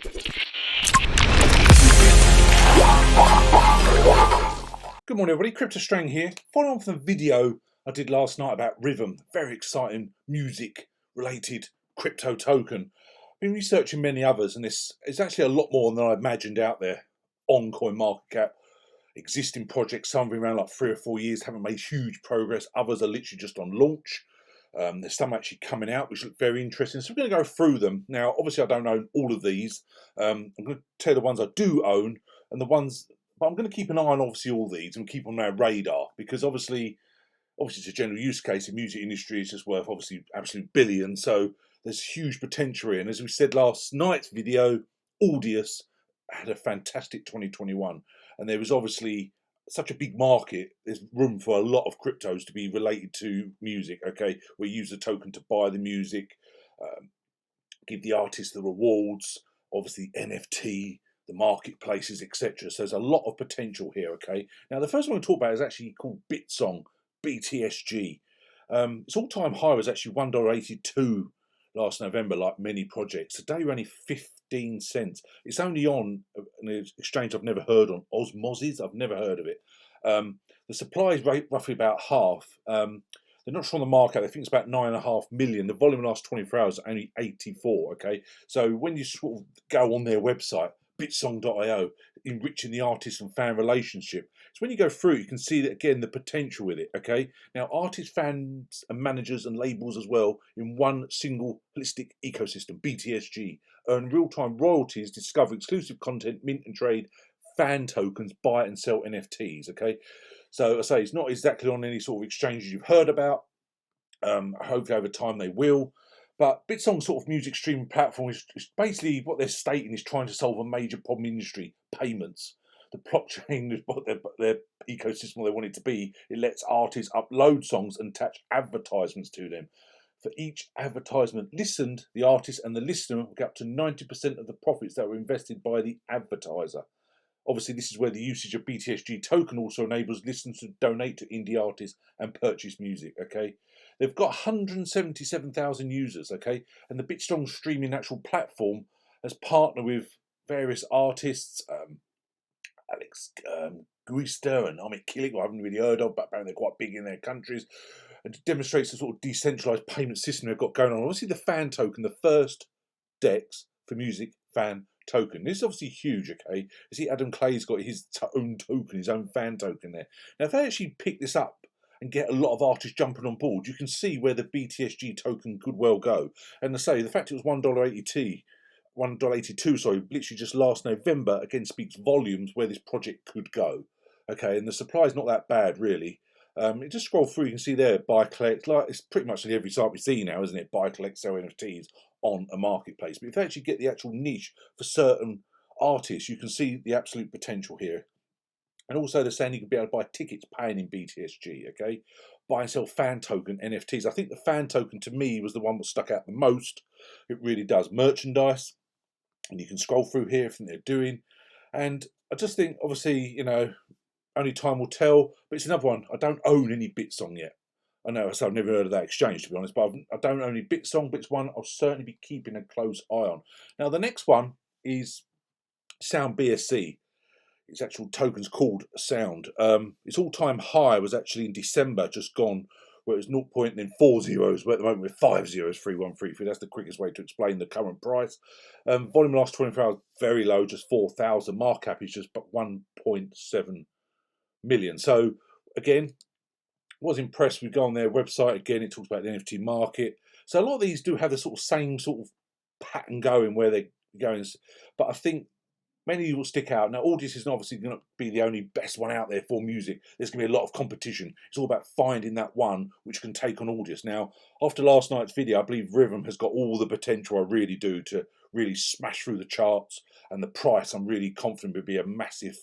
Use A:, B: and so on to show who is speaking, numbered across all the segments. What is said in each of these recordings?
A: Good morning everybody, Crypto Strang here. Following on from the video I did last night about Rhythm, very exciting music related crypto token. I've been researching many others and this is actually a lot more than I imagined out there on CoinMarketCap. Existing projects, some have been around like 3 or 4 years, haven't made huge progress. Others are literally just on launch. There's some actually coming out which look very interesting. So we're going to go through them. Now, obviously I don't own all of these. I'm going to tell you the ones I do own and the ones, but I'm going to keep an eye on obviously all these and keep on our radar because obviously it's a general use case. The music industry is just worth obviously absolute billions. So there's huge potential here. And as we said last night's video, Audius had a fantastic 2021. And there was obviously such a big market, there's room for a lot of cryptos to be related to music, okay? We use the token to buy the music, give the artist the rewards, obviously NFT, the marketplaces, etc. So there's a lot of potential here, okay? Now, the first one I'm going to talk about is actually called Bitsong, BTSG. Its all-time high was actually $1.82 last November, like many projects. Today we're only 15 cents. It's only on an exchange I've never heard on, Osmosis. I've never heard of it. The supply is roughly about half. They're not sure on the market. They think it's about 9.5 million. The volume in the last 24 hours is only 84. Okay, so when you sort of go on their website, bitsong.io, enriching the artist and fan relationship. So when you go through, you can see that again the potential with it. Okay, now artists, fans, and managers and labels as well in one single holistic ecosystem. BTSG earn real-time royalties, discover exclusive content, mint and trade fan tokens, buy and sell NFTs. Okay, so I say it's not exactly on any sort of exchanges you've heard about. Hopefully over time they will. But Bitsong's sort of music streaming platform is basically what they're stating is trying to solve a major problem in the industry: payments. The blockchain is what their ecosystem they want it to be. It lets artists upload songs and attach advertisements to them. For each advertisement listened, the artist and the listener will get up to 90% of the profits that were invested by the advertiser. Obviously, this is where the usage of BTSG token also enables listeners to donate to indie artists and purchase music, okay? They've got 177,000 users, okay? And the Bitstrong streaming actual platform has partnered with various artists, Alex Guister and Amit Killick, who I haven't really heard of, but apparently they're quite big in their countries. And it demonstrates the sort of decentralized payment system they've got going on. Obviously, the fan token, the first DEX for music fan token. This is obviously huge, okay? You see Adam Clay's got his own token, his own fan token there. Now, if they actually pick this up and get a lot of artists jumping on board, you can see where the BTSG token could well go. And I say, the fact it was $1.82, sorry, literally just last November, again speaks volumes where this project could go. Okay, and the supply is not that bad, really. You just scroll through, you can see there, buy, collect, like it's pretty much every site we see now, isn't it? Buy, collect, sell NFTs on a marketplace. But if they actually get the actual niche for certain artists, you can see the absolute potential here. And also they're saying you can be able to buy tickets paying in BTSG, okay? Buy and sell fan token NFTs. I think the fan token to me was the one that stuck out the most. It really does. Merchandise, and you can scroll through here, everything they're doing. And I just think, obviously, you know, only time will tell, but it's another one. I don't own any Bitsong yet. I know, so I've never heard of that exchange, to be honest, but I don't own any Bitsong, but it's one I'll certainly be keeping a close eye on. Now, the next one is Sound BSC. Its actual token's called Sound. Its all-time high was actually in December, just gone, where it was 0 point and then 4 zeros, where at the moment we're 5 zeros, 3133. That's the quickest way to explain the current price. Volume last 24 hours, very low, just 4,000. Market cap is just 1.7 million. So again, was impressed. We go on their website again, it talks about the NFT market. So a lot of these do have the sort of same sort of pattern going where they're going, but I think many will stick out. Now, Audius is obviously going to be the only best one out there for music. There's going to be a lot of competition. It's all about finding that one which can take on Audius. Now, after last night's video, I believe Rhythm has got all the potential, I really do, to really smash through the charts. And the price, I'm really confident, would be a massive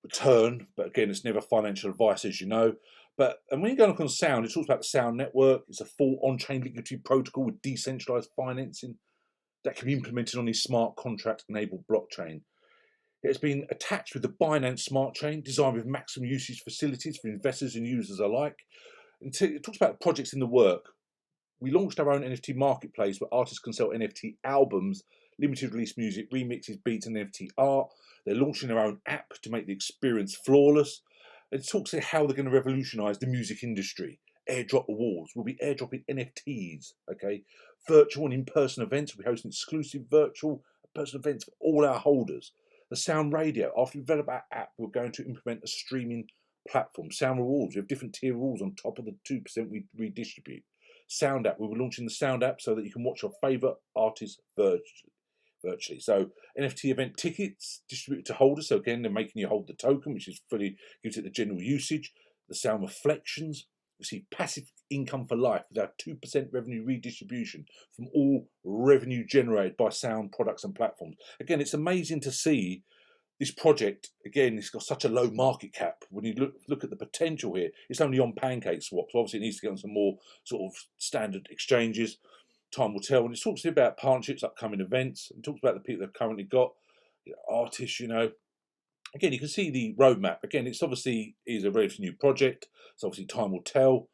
A: return. But again, it's never financial advice, as you know. And when you go look on Sound, it talks about the Sound network. It's a full on-chain liquidity protocol with decentralized financing that can be implemented on this smart contract-enabled blockchain. It has been attached with the Binance smart chain, designed with maximum usage facilities for investors and users alike. It talks about projects in the work. We launched our own NFT marketplace where artists can sell NFT albums limited release music, remixes, beats, and NFT art. They're launching their own app to make the experience flawless. It talks about how they're going to revolutionise the music industry. Airdrop awards. We'll be airdropping NFTs. Okay, virtual and in-person events. We'll be hosting exclusive virtual in-person events for all our holders. The Sound Radio. After we develop our app, we're going to implement a streaming platform. Sound Rewards. We have different tier rules on top of the 2% we redistribute. Sound app. We were launching the Sound app so that you can watch your favourite artists virtually. So NFT event tickets distributed to holders. So again, they're making you hold the token, which is fully gives it the general usage. The Sound Reflections. Receive passive income for life with our 2% revenue redistribution from all revenue generated by sound products and platforms. Again, it's amazing to see this project. Again, it's got such a low market cap. When you look at the potential here, it's only on Pancake Swap, so obviously it needs to get on some more sort of standard exchanges. Time will tell. And it talks about partnerships, upcoming events, and talks about the people they've currently got, artists, Again, you can see the roadmap. Again, it's obviously is a relatively new project, so obviously time will tell.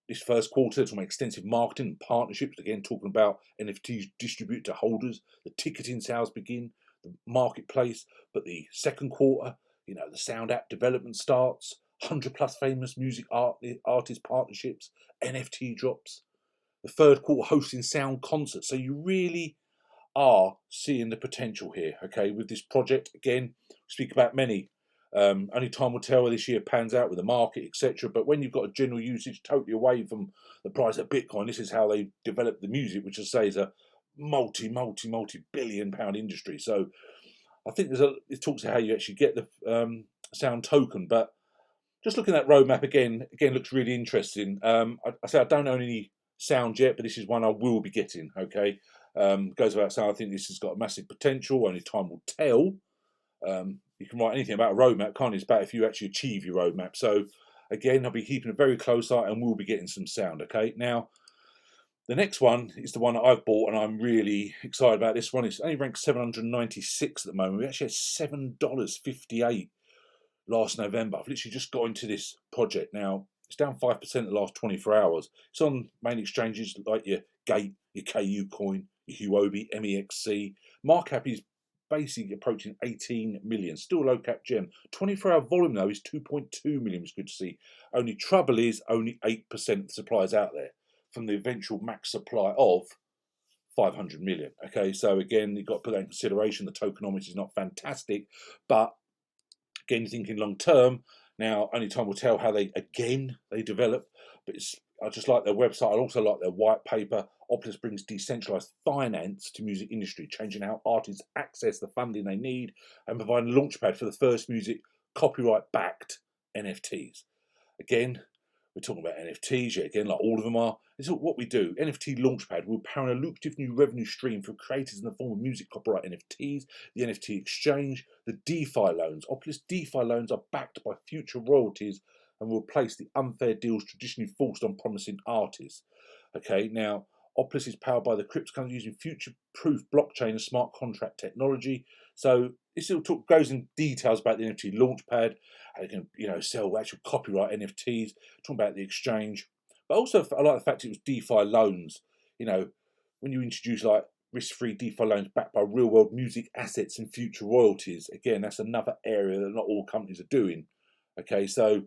A: This first quarter, it's make extensive marketing and partnerships. Again, talking about NFTs distributed to holders. The ticketing sales begin, the marketplace. But the second quarter, the sound app development starts. 100+ famous music artist partnerships, NFT drops. The third quarter, hosting sound concerts. So you really are seeing the potential here, okay, with this project. Again, speak about many. Only time will tell where this year pans out with the market, etc. But when you've got a general usage totally away from the price of Bitcoin, this is how they develop the music, which I say is a multi-billion pound industry. So I think it talks about how you actually get the sound token. But just looking at that roadmap again looks really interesting. I say I don't own any sound yet, but this is one I will be getting, okay. Goes without saying, I think this has got massive potential. Only time will tell. You can write anything about a roadmap, can't you? It's about if you actually achieve your roadmap. So again, I'll be keeping a very close eye, and we'll be getting some sound. Okay. Now, the next one is the one that I've bought, and I'm really excited about this one. It's only ranked 796 at the moment. We actually had $7.58 last November. I've literally just got into this project now. It's down 5% in the last 24 hours. It's on main exchanges like your Gate, your KU Coin, your Huobi, MEXC. Market cap is basically approaching 18 million. Still low cap gem. 24-hour volume though is 2.2 million, which is good to see. Only trouble is only 8% of the supply is out there from the eventual max supply of 500 million. Okay, so again, you've got to put that in consideration. The tokenomics is not fantastic, but again, thinking long term. Now, only time will tell how they develop, but I just like their website. I also like their white paper. Opulous brings decentralized finance to music industry, changing how artists access the funding they need and providing a launchpad for the first music copyright-backed NFTs. Again, we're talking about NFTs, yet again, like all of them are. This is what we do. NFT Launchpad will power a lucrative new revenue stream for creators in the form of music copyright NFTs, the NFT exchange, the DeFi loans. Opulous DeFi loans are backed by future royalties and will replace the unfair deals traditionally forced on promising artists. Okay, now, Opulous is powered by the cryptocurrency using future-proof blockchain and smart contract technology. So this all goes in details about the NFT Launchpad, how you can sell actual copyright NFTs, talking about the exchange. But also, I like the fact it was DeFi loans. When you introduce like risk-free DeFi loans backed by real-world music assets and future royalties, again, that's another area that not all companies are doing. Okay, so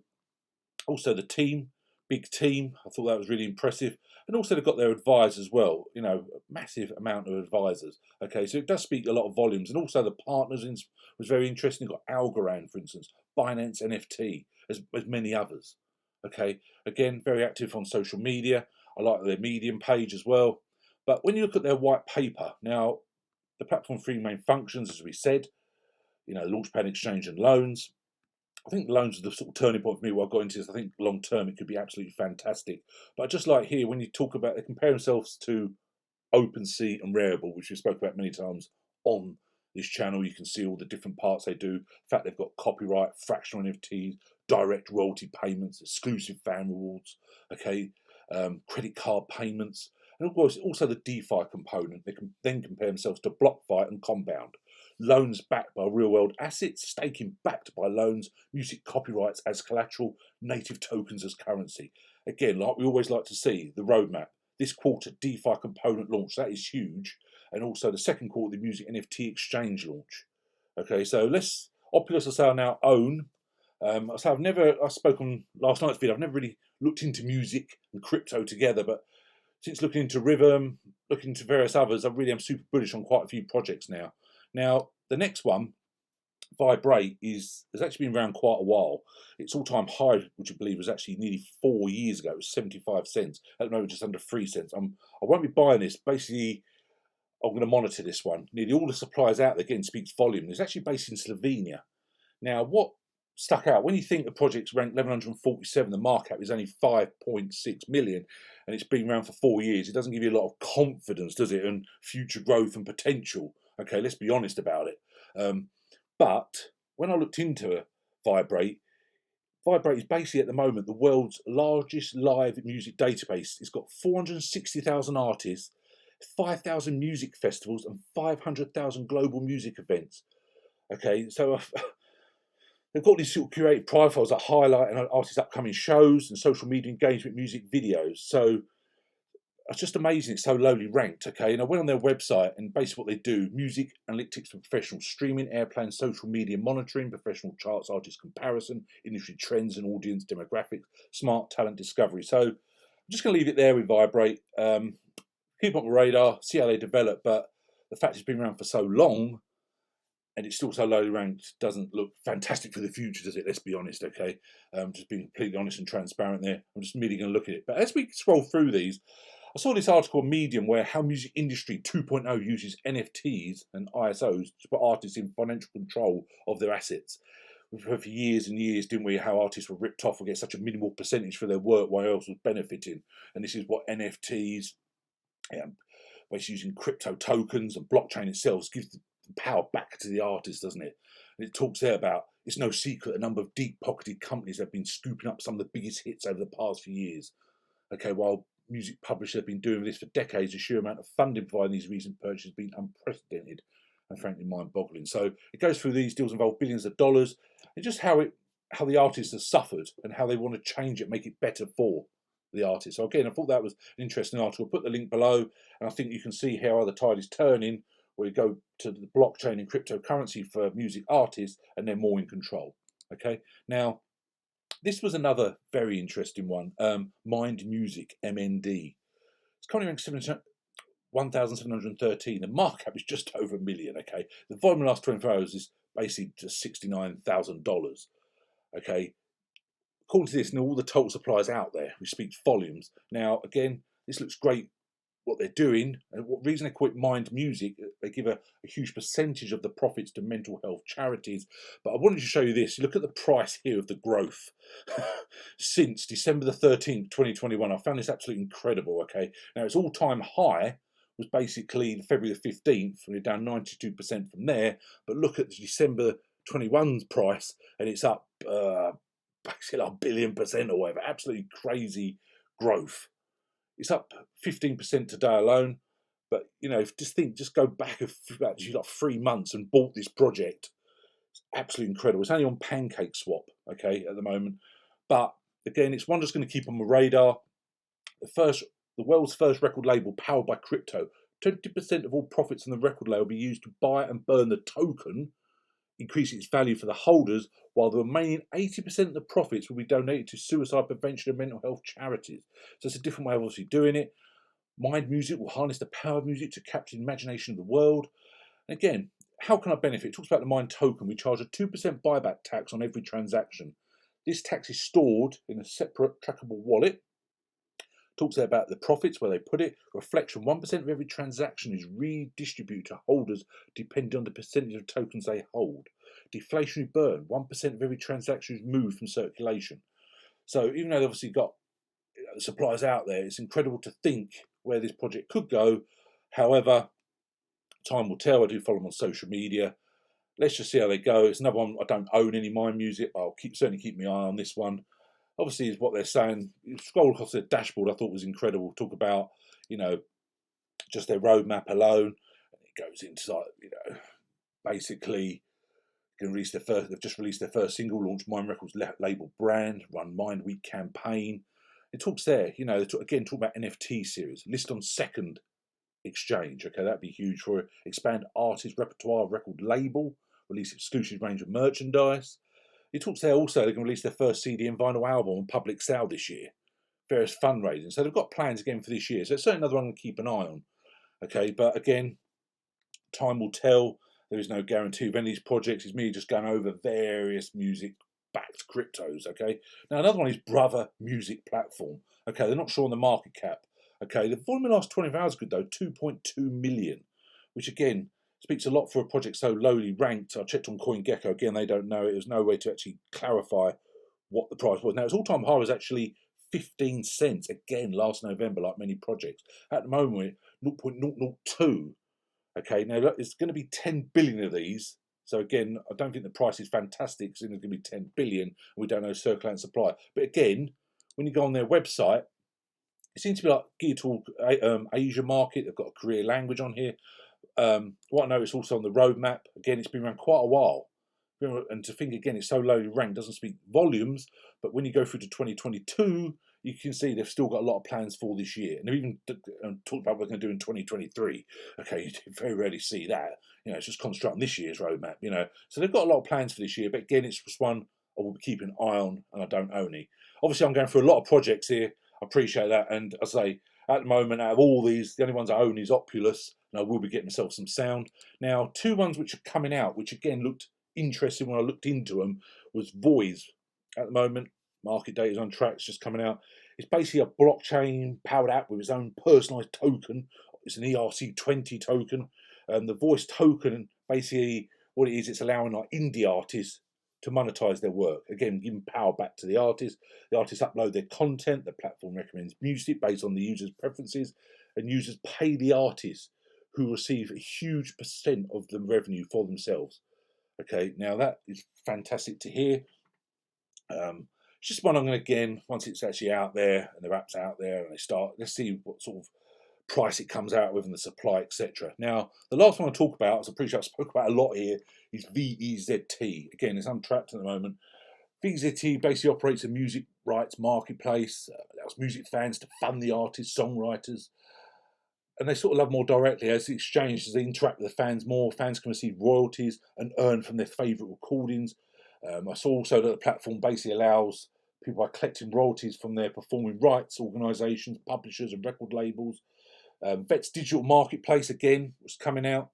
A: also the team, big team. I thought that was really impressive. And also they've got their advisors as well, a massive amount of advisors. Okay, so it does speak a lot of volumes. And also the partners was very interesting. You've got Algorand, for instance, BINANCE NFT, as many others. Okay, again, very active on social media. I like their Medium page as well. But when you look at their white paper, now, the platform three main functions, as we said, launchpad, exchange and loans. I think loans are the sort of turning point for me. What I got into this, I think long term it could be absolutely fantastic. But I just like here when you talk about, they compare themselves to OpenSea and Rarible, which we spoke about many times on this channel. You can see all the different parts they do. In fact, they've got copyright, fractional NFTs, direct royalty payments, exclusive fan rewards, okay, credit card payments, and of course also the DeFi component. They can then compare themselves to BlockFi and Compound. Loans backed by real-world assets, staking backed by loans, music copyrights as collateral, native tokens as currency. Again, like we always like to see, the roadmap. This quarter, DeFi component launch, that is huge. and also the second quarter, the music NFT exchange launch. Okay, so Opulous, I say, I now own. I spoke on last night's video, I've never really looked into music and crypto together, but since looking into Rhythm, looking into various others, I really am super bullish on quite a few projects now. Now, the next one, VIBERATE, has actually been around quite a while. Its all-time high, which I believe was actually nearly 4 years ago, it was 75 cents. At the moment, just under 3 cents. I won't be buying this. Basically, I'm going to monitor this one. Nearly all the suppliers out there again speaks volume. It's actually based in Slovenia. Now, what stuck out, when you think the project's ranked 1147, the market cap is only 5.6 million, and it's been around for 4 years, it doesn't give you a lot of confidence, does it, and future growth and potential. Okay, let's be honest about it. But when I looked into VIBERATE is basically at the moment the world's largest live music database. It's got 460,000 artists, 5,000 music festivals, and 500,000 global music events. Okay, so they've got these sort of curated profiles that highlight an artist's upcoming shows and social media engagement music videos. So it's just amazing it's so lowly ranked. Okay, and I went on their website, and basically what they do: music analytics for professional streaming, airplay and social media monitoring, professional charts, artist comparison, industry trends and audience demographics, smart talent discovery. So I'm just going to leave it there with VIBERATE. Keep on the radar, see how they develop, but the fact it's been around for so long and it's still so lowly ranked doesn't look fantastic for the future, does it? Let's be honest, okay? Just being completely honest and transparent there. I'm just merely going to look at it. But as we scroll through these, I saw this article on Medium where how music industry 2.0 uses NFTs and ISOs to put artists in financial control of their assets. We've heard for years and years, didn't we, how artists were ripped off or get such a minimal percentage for their work while else was benefiting. And this is what NFTs, basically using crypto tokens and blockchain itself, gives the power back to the artist, doesn't it? And it talks there about, it's no secret, a number of deep-pocketed companies have been scooping up some of the biggest hits over the past few years. Okay, while music publishers have been doing this for decades, the sheer amount of funding providing these recent purchases has been unprecedented and frankly mind-boggling. So it goes through these deals, involve billions of dollars, and just how the artists have suffered and how they want to change it, make it better for the artist. So again, I thought that was an interesting article. I'll put the link below, and I think you can see how the tide is turning, where you go to the blockchain and cryptocurrency for music artists, and they're more in control. Okay, now this was another very interesting one. Mind Music, MND. It's currently ranked 1,713. The market cap is just over $1 million. Okay, the volume in the last 24 hours is basically just $69,000. Okay, according to this and all the total suppliers out there, which speaks volumes. Now, again, this looks great, what they're doing, and what reason they call it Mind Music, they give a huge percentage of the profits to mental health charities. But I wanted to show you this. You look at the price here of the growth since December the 13th, 2021. I found this absolutely incredible. Okay, now its all-time high was basically February the 15th, and we're down 92% from there. But look at the December 21's price, and it's up basically like 1 billion% or whatever. Absolutely crazy growth. It's up 15% today alone. But you know, just go back actually like 3 months and bought this project. It's absolutely incredible. It's only on Pancake Swap, okay, at the moment. But again, it's one just going to keep on the radar. The world's first record label powered by crypto. 20% of all profits from the record label will be used to buy and burn the token, increasing its value for the holders, while the remaining 80% of the profits will be donated to suicide prevention and mental health charities. So it's a different way of obviously doing it. Mind Music will harness the power of music to capture the imagination of the world. And again, how can I benefit? It talks about the Mind token. We charge a 2% buyback tax on every transaction. This tax is stored in a separate trackable wallet. Talks there about the profits, where they put it. Reflection, 1% of every transaction is redistributed to holders depending on the percentage of tokens they hold. Deflationary burn, 1% of every transaction is moved from circulation. So even though they've obviously got suppliers out there, it's incredible to think where this project could go. However, time will tell. I do follow them on social media. Let's just see how they go. It's another one. I don't own any Mind Music. I'll certainly keep my eye on this one. Obviously, is what they're saying. Scroll across their dashboard, I thought was incredible. Talk about, you know, just their roadmap alone. It goes into, like, you know, basically they've just released their first single, launched Mind Records label brand, run Mind Week campaign. It talks there, you know, again, talk about NFT series, list on second exchange. Okay, that'd be huge for it. Expand artist repertoire, record label, release exclusive range of merchandise. It talks there also they can release their first CD and vinyl album on public sale this year. Various fundraising. So they've got plans again for this year. So it's certainly another one to keep an eye on. Okay, but again, time will tell. There is no guarantee of any of these projects. It's me just going over various music-backed cryptos. Okay, now another one is Brother Music Platform. Okay, they're not sure on the market cap. Okay, the volume in the last 24 hours is good though, 2.2 million, which again speaks a lot for a project so lowly ranked. I checked on CoinGecko again; they don't know it. There's no way to actually clarify what the price was. Now its all-time high was actually 15 cents again last November, like many projects. At the moment, 0.002. Okay, now look, it's going to be 10 billion of these. So again, I don't think the price is fantastic because it's going to be 10 billion. And we don't know circulating supply. But again, when you go on their website, it seems to be like geared to Asia market. They've got a Korean language on here. What I noticed also on the roadmap, again, it's been around quite a while. And to think again, it's so lowly ranked, doesn't speak volumes. But when you go through to 2022, you can see they've still got a lot of plans for this year. And they've even talked about what they're going to do in 2023. Okay, you very rarely see that. You know, it's just concentrate on this year's roadmap, you know. So they've got a lot of plans for this year. But again, it's just one I will be keeping an eye on, and I don't own any. Obviously, I'm going through a lot of projects here. I appreciate that. And I say, at the moment, out of all these, the only ones I own is Opulous. And I will be getting myself some sound. Now, two ones which are coming out, which again looked interesting when I looked into them, was VOISE. At the moment, market data is on track, it's just coming out. It's basically a blockchain powered app with its own personalized token. It's an ERC20 token. The VOISE token, basically what it is, it's allowing like indie artists to monetize their work. Again, giving power back to the artists. The artists upload their content, the platform recommends music based on the user's preferences, and users pay the artists, who receive a huge percent of the revenue for themselves. Okay, now that is fantastic to hear. It's just one I'm going to, again, once it's actually out there and the app's out there and they start, let's see what sort of price it comes out with and the supply, etc. Now, the last one I talk about, as I'm pretty sure I spoke about a lot here, is VEZT. Again, it's untrapped at the moment. VEZT basically operates a music rights marketplace, allows music fans to fund the artists, songwriters, and they sort of love more directly as the exchange, as they interact with the fans more. Fans can receive royalties and earn from their favourite recordings. I saw also that the platform basically allows people by collecting royalties from their performing rights organisations, publishers and record labels. VET's digital marketplace again was coming out.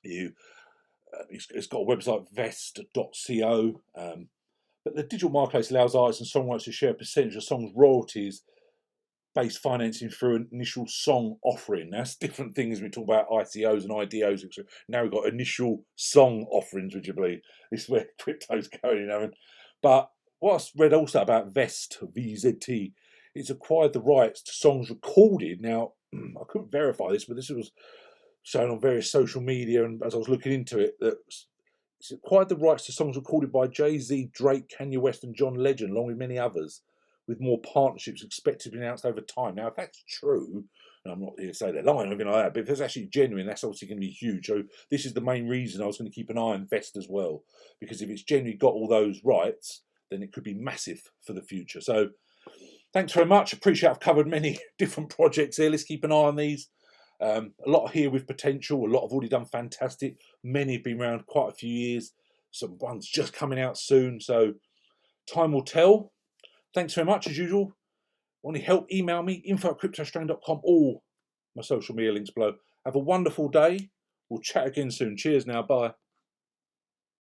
A: It's got a website, VEZT.co. But the digital marketplace allows artists and songwriters to share a percentage of songs' royalties based financing through an initial song offering. Now, that's different things when we talk about ICOs and IDOs. Now we've got initial song offerings, would you believe? This is where crypto's going, you know. But what I read also about VEST, VZT, it's acquired the rights to songs recorded. Now, I couldn't verify this, but this was shown on various social media, and as I was looking into it, that it's acquired the rights to songs recorded by Jay-Z, Drake, Kanye West and John Legend, along with many others, with more partnerships expected to be announced over time. Now, if that's true, and I'm not here to say they're lying or anything like that, but if it's actually genuine, that's obviously going to be huge. So this is the main reason I was going to keep an eye on VEST as well, because if it's genuinely got all those rights, then it could be massive for the future. So thanks very much. Appreciate I've covered many different projects here. Let's keep an eye on these. A lot here with potential. A lot have already done fantastic. Many have been around quite a few years. Some ones just coming out soon. So time will tell. Thanks very much, as usual. Want any help, email me, info@cryptostrain.com, or my social media links below. Have a wonderful day. We'll chat again soon. Cheers now. Bye.